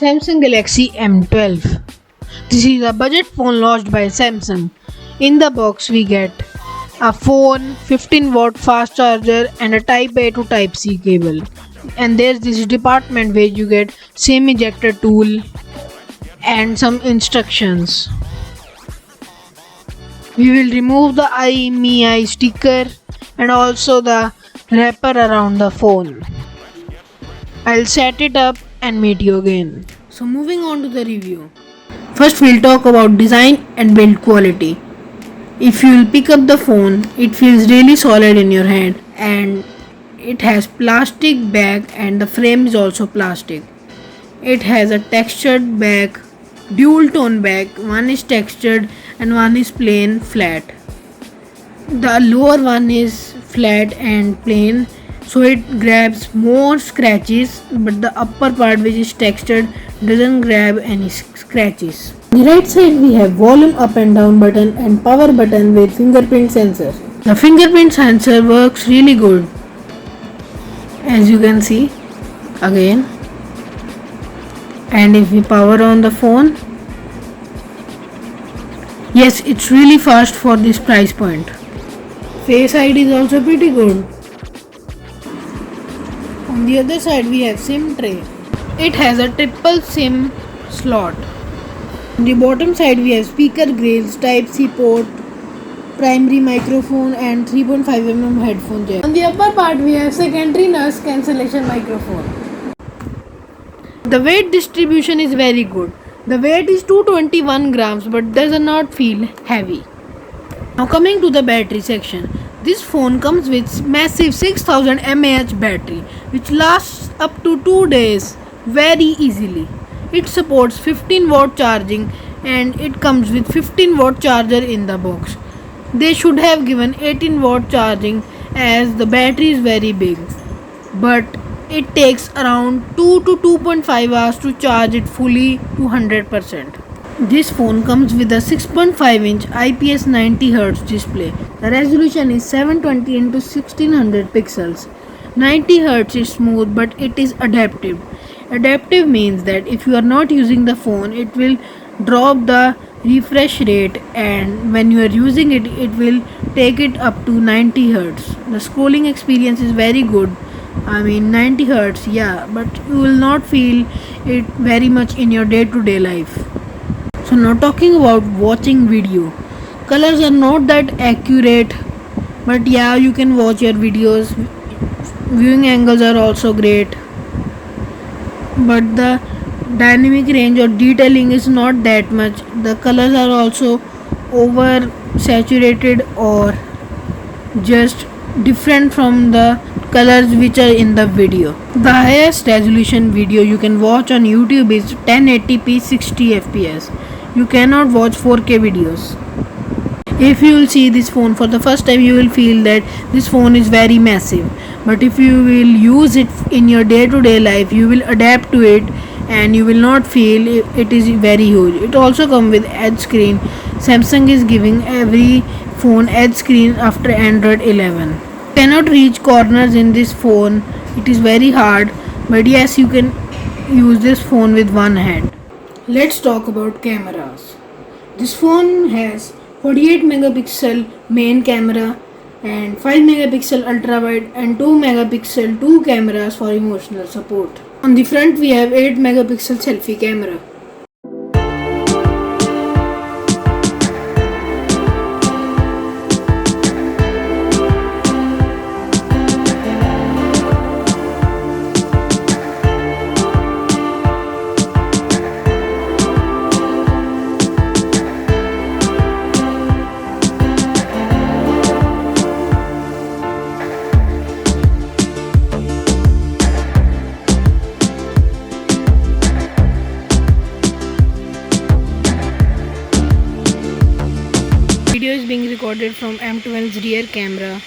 Samsung Galaxy M12. This is a budget phone launched by Samsung. In the box we get a phone, 15-watt fast charger and a Type A to Type C cable. And there's this department where you get SIM ejector tool and some instructions. We will remove the iMeI sticker and also the wrapper around the phone. I'll set it up and meet you again. So moving on to the review. First we'll talk about design and build quality. If you'll pick up the phone, it feels really solid in your hand and it has plastic back and the frame is also plastic. It has a textured back, dual tone back, one is textured and one is plain flat. The lower one is flat and plain, so it grabs more scratches, but the upper part which is textured doesn't grab any scratches. On the right side we have volume up and down button and power button with fingerprint sensor. The fingerprint sensor works really good, as you can see again. And if we power on the phone, yes, it's really fast for this price point. Face ID is also pretty good. On the other side we have SIM tray. It has a triple SIM slot. On the bottom side we have speaker grills, Type C port, primary microphone and 3.5mm headphone jack. On the upper part we have secondary noise cancellation microphone. The weight distribution is very good. The weight is 221 grams but does not feel heavy. Now coming to the battery section. This phone comes with massive 6000 mAh battery which lasts up to 2 days very easily. It supports 15-watt charging and it comes with 15-watt charger in the box. They should have given 18-watt charging as the battery is very big, but it takes around 2 to 2.5 hours to charge it fully to 100%. This phone comes with a 6.5-inch IPS 90Hz display. The resolution is 720 into 1600 pixels. 90Hz is smooth but it is adaptive. Adaptive means that if you are not using the phone, it will drop the refresh rate, and when you are using it, it will take it up to 90 Hz. The scrolling experience is very good. 90 Hz, yeah, but you will not feel it very much in your day-to-day life. So now talking about watching video. Colors are not that accurate, but yeah, you can watch your videos. Viewing angles are also great, but the dynamic range or detailing is not that much. The colors are also over saturated or just different from the colors which are in the video. The highest resolution video you can watch on YouTube is 1080p 60 fps. You cannot watch 4K videos. If you will see this phone for the first time, you will feel that this phone is very massive, but if you will use it in your day-to-day life, you will adapt to it and you will not feel it is very huge. It also comes with edge screen. Samsung is giving every phone edge screen after Android 11. Cannot reach corners in this phone. It is very hard, but yes, you can use this phone with one hand. Let's talk about cameras. This phone has 48 megapixel main camera and 5 megapixel ultra wide and 2 megapixel two cameras for emotional support. On the front we have 8 megapixel selfie camera. Video is being recorded from M12's rear camera.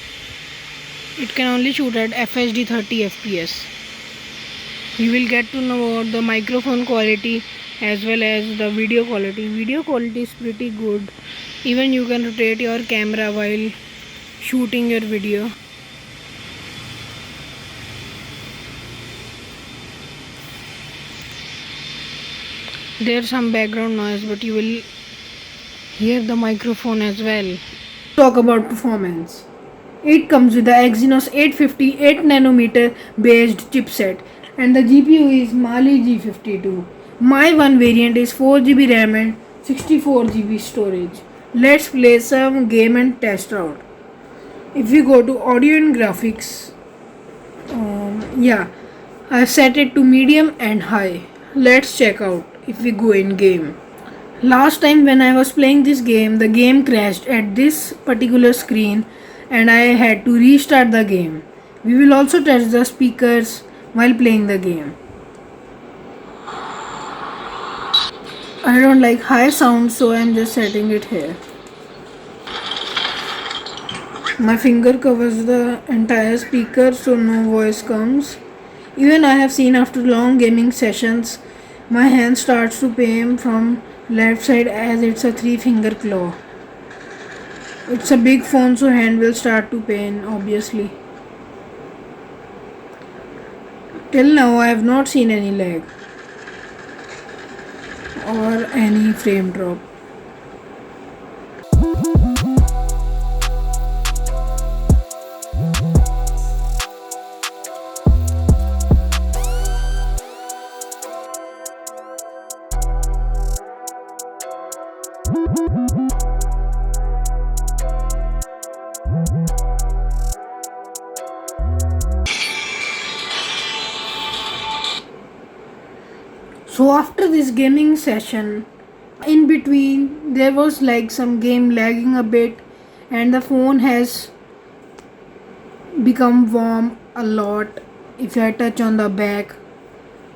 It can only shoot at FHD 30 fps. You will get to know about the microphone quality as well as the video quality. Video quality is pretty good. Even you can rotate your camera while shooting your video. There's some background noise, but you will hear the microphone as well. Talk about performance. It comes with the Exynos 850 8 nanometer based chipset, and the GPU is Mali G52. My one variant is 4 GB RAM and 64 GB storage. Let's play some game and test out. If we go to audio and graphics, yeah, I set it to medium and high. Let's check out if we go in game. Last time when I was playing this game, the game crashed at this particular screen and I had to restart the game. We will also test the speakers while playing the game. I don't like high sound, so I am just setting it here. My finger covers the entire speaker so no voice comes. Even I have seen after long gaming sessions, my hand starts to pain from left side as it's a 3 finger claw. It's a big phone, so hand will start to pain obviously. Till now I have not seen any lag or any frame drop. So after this gaming session, in between there was like some game lagging a bit and the phone has become warm a lot if I touch on the back,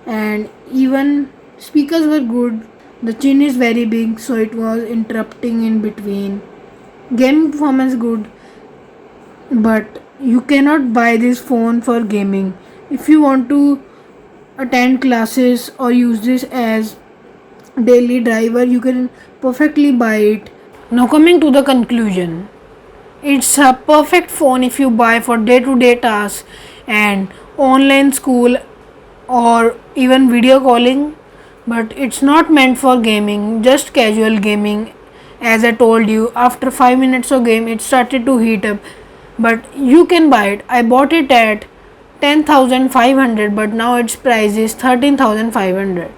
and even speakers were good. The chin is very big so it was interrupting in between. Gaming performance good, but you cannot buy this phone for gaming. If you want to attend classes or use this as daily driver, you can perfectly buy it. Now coming to the conclusion, it's a perfect phone if you buy for day-to-day tasks and online school or even video calling, but it's not meant for gaming, just casual gaming. As I told you, after 5 minutes of game it started to heat up, but you can buy it. I bought it at 10,500, but now its price is 13,500.